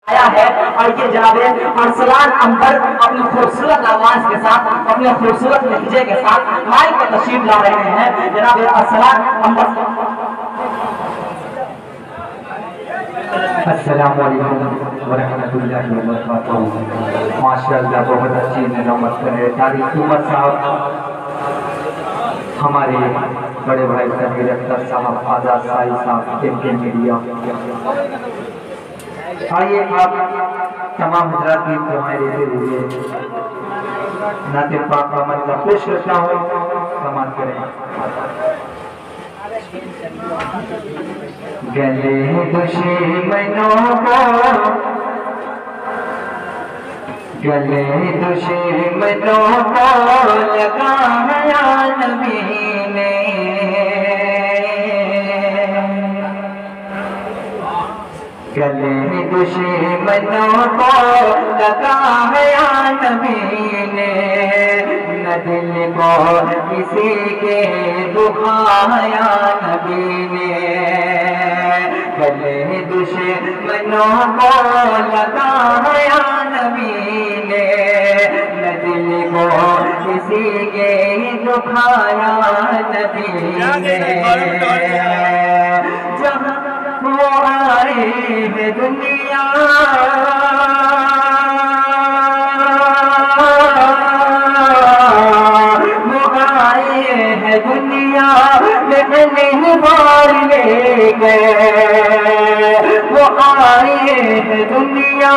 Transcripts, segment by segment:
آیا ہے اور یہ جناب ارسلان عنبر اپنی خوبصورت آواز کے ساتھ اپنے خوبصورت لہجے کے ساتھ مائک پر تشریف لا رہے ہیں جناب ارسلان عنبر. السلام علیکم ورحمۃ اللہ وبرکاتہ. ماشاءاللہ بہت اچھی نظامت ہے. تاریخ عمر صاحب ہمارے بڑے بھائی تنویر اختر صاحب, آزاد سائی صاحب, ایم کے میڈیا. آئیے آپ تمام حضرات کی دعائیں دیتے ہوئے نعت پاک کا مطلب پیش کرتا ہوں, سماعت کریں. گلے دشمنوں کو لگایا نبی نے, گلے دشمنوں کو لگایا نبی نے, نہ دل کو کسی کے دکھایا نبی نے. گلے دشمنوں کو لگایا نبی نے, نہ دل کو کسی کے دکھایا نبی نے. جہاں وہ آئے ہے دنیا دنیا میں نہیں بار لے گئے, وہ آئے ہیں دنیا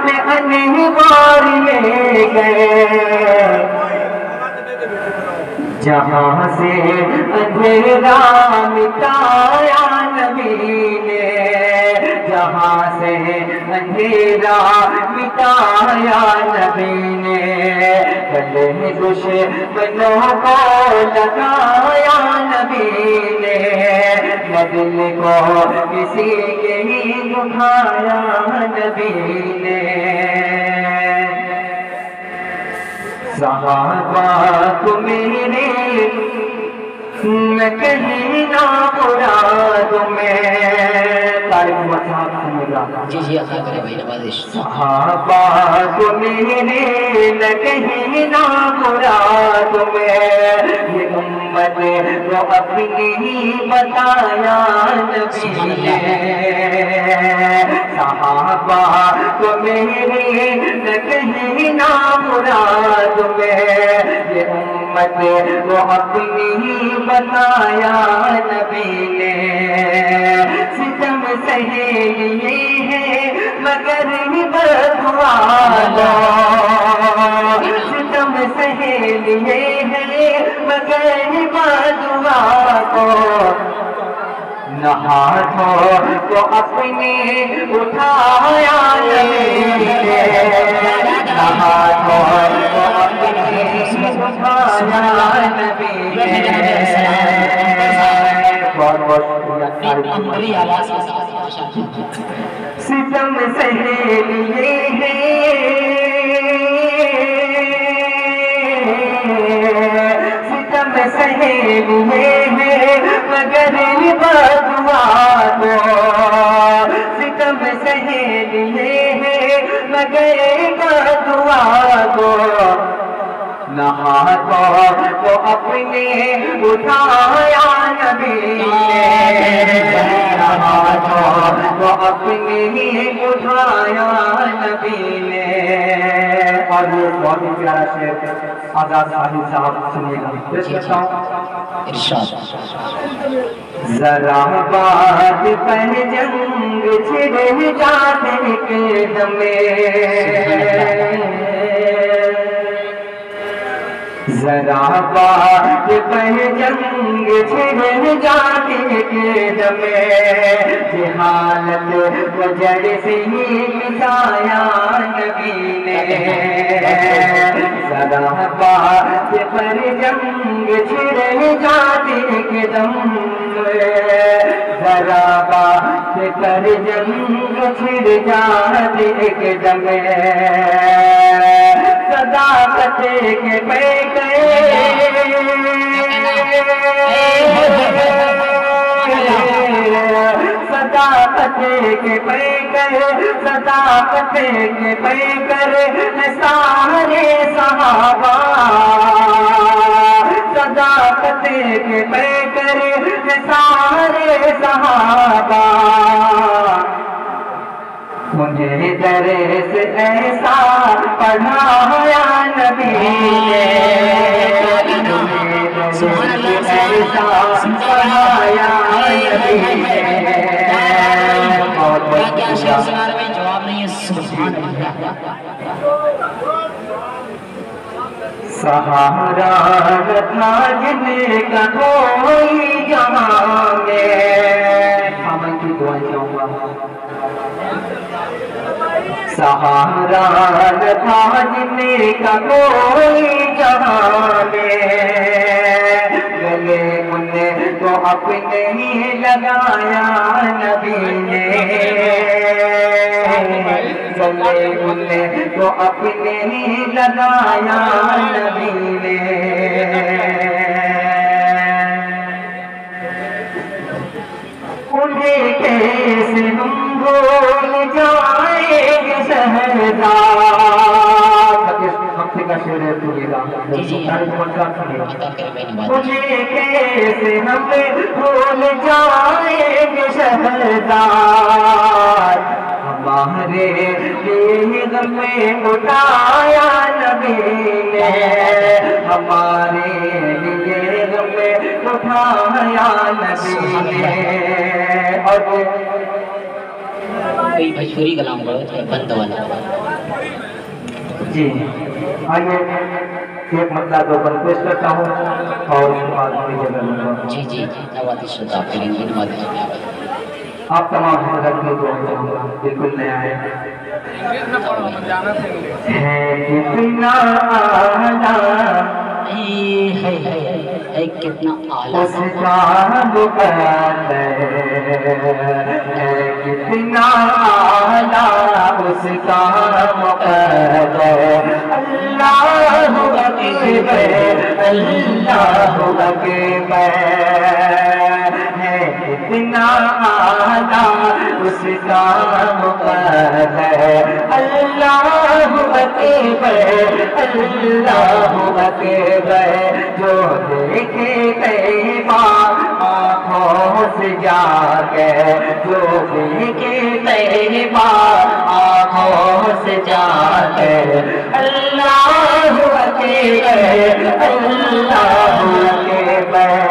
میں نہیں بار لے گئے. جہاں سے اندھیرا مٹایا نبی نے, جہاں سے اندھیرا مٹایا نبی نے. گلے دشمنوں کو لگایا نبی نے, نہ دل کو کسی کے دکھایا نبی نے. صحابہ کو میرے نہ کہیں نہ مراد میں. تاریخ مصحف سمجھ رہا جی عطا کرے بھائی نوازش. صحابہ کو میرے نہ کہیں نہ مراد میں, یہ امت کو اپنی بتایا نبی نے. صحابہ کو میرے نہ کہیں نہ مراد میں, یہ امت کو اپنی بتایا نبی نے. ستم سہے لیے ہیں مگر بدعا, ستم سہے لیے ہیں مگر بدعا کو. نہ ہاتھوں کو اپنے اٹھایا نبی نے, نہ ہاتھوں کو اپنے اٹھایا نبی نے. ستم سہے لیے ہیں, ستم سہے لیے ہیں مگر بدعا کو. ستم سہے لیے ہیں مگر بدعا کو. نہ ہاتھوں کو اپنے اٹھایا نبی نے, نہ ہاتھوں کو اپنے اٹھایا نبی نے. اور یہ بہت ہی پیارا شعر آزاد سائی صاحب سنیے گا, پیش کرتا ہوں. ذرا بات پر جنگ چھڑ جانے کے دم میں, ذرا بات پر جنگ چھڑ جانے کے دم میں, جہالت کو جڑ سے ہی مٹایا نبی نے. ذرا بات پر جنگ چھڑ جانے کے دم میں, ذرا بات پر جنگ چھڑ جانے کے دم میں. صداقت کے پہ گئے صداقت کے پیکر صداقت کے پیکر سارے صحابہ صداقت کے پیکر سارے صحابہ مجھے درس ایسا پڑھایا نبی نے ایسا پڑھایا نبی نے کیا شعر سنا رہے ہیں جواب نہیں ہے سبحان اللہ سہارا رتنا جن کا کوئی جہاں میں ہم کی دعائیں چاہوں گا سہارا رتنا جن کا کوئی جہاں میں گلے ان کو اپنے ہی لگایا نبی نے گلے ان کو اپنے ہی لگایا نبی نے انہیں کیسے ہم بھول جائیں گے شہزاد کا شعر ہے پوری گا مجھے کیسے ہم بھول جائیں گے شہزاد ہمارے لیے غم اٹھایا نبی نے ہمارے لیے غم اٹھایا نبی نے اور کوئی بھوجپوری کلام بہت ہے بند والا جی آئیے ایک مسئلہ دو پر پیش کرتا ہوں اور اس کے بعد میں جگہ لوں گا جی جی نوازی شدہ کریں گے نوازی شدہ آپ تمام حضرت کی دعا چاہوں گا بالکل نیا ہے کتنا کتنا اعلیٰ اس کا مقدر ہے کتنا اعلیٰ اس کا مقدر اللہ اکبر اللہ اکبر ہے کتنا اعلیٰ اس کا مقدر اللہ اکبر اللہ اکبر جو دیکھے کئی بار آنکھوں سے جا کے جو دیکھے کئی بار آنکھوں سے جا کے اللہ اکبر اللہ اکبر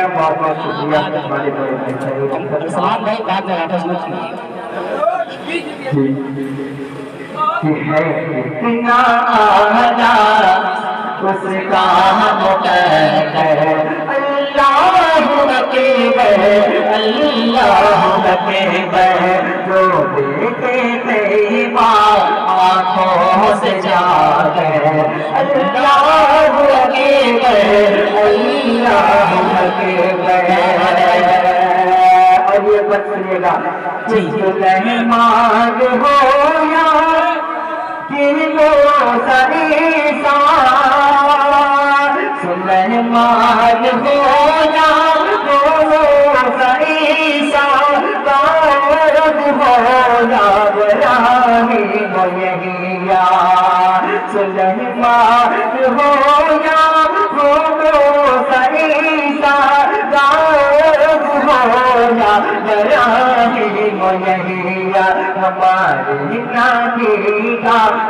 بہت بہت شکریہ ہمارے بڑے سلام بھائی بعد میں واپس مت ہے کتنا اعلیٰ اس کا مقدر اللہ اکبر اللہ اکبر جو دیکھے کئی بار آنکھوں سے جا کر اللہ اکبر اللہ اکبر اور یہ بات سنیے گا سلیمان ہو یا سلیمان ہو یا عیسیٰ داؤد ہو یا ابراہیم یحییٰ سلیمان ہو یا عیسیٰ داؤد ہو یا ابراہیم یحییٰ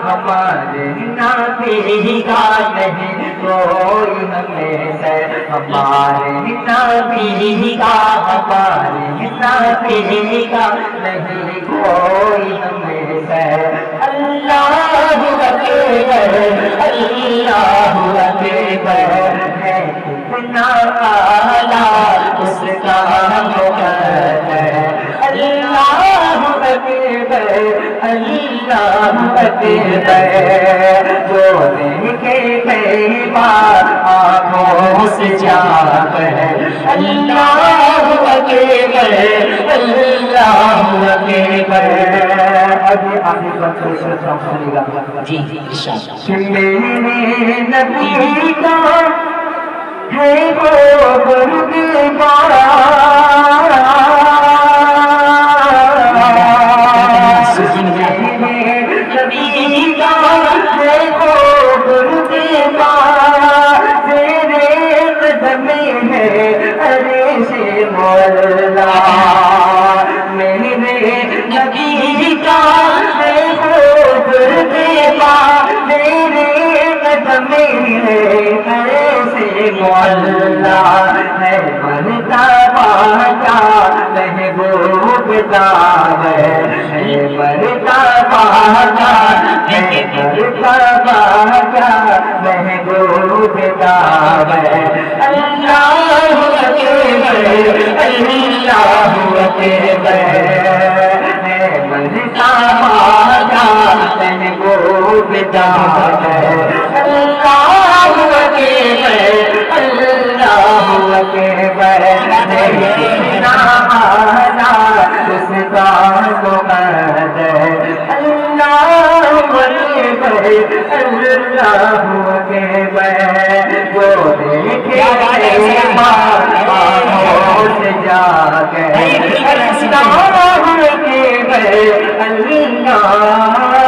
ہمارے نبی کا نہیں کوئی ہمیں سے ہمارے نبی کا نہیں کوئی ہمیں سے اللہ اکبر اللہ اکبر ہے کتنا اعلیٰ اس کا مقدر اللہ اکبر اللہ اکبر جو دیکھے کئی بار آنکھوں سے جا کر اللہ اکبر اللہ اکبر ابھی آگے بات کو سنیے گا جی ارشاد کہ میرے نبی کا ہے وہ بردبار میرے نبی کا دیکھو گرگا تیرے قدم ہے عرش مولا میرے نبی کا دیکھو گرگا میرے قدم ہے عرش مولا ہے مرتبہ کا محبوب دار ہے مرتبہ کا مرتبہ کا محبوب دار ہے اللہ اکبر اللہ اکبر ہے مرتبہ کا محبوب دار ہے اللہ اکبر اللہ اکبر اس کا مقد اللہ اکبر اللہ اکبر وہ دیکھے خاموش جاگے اللہ اکبر اللہ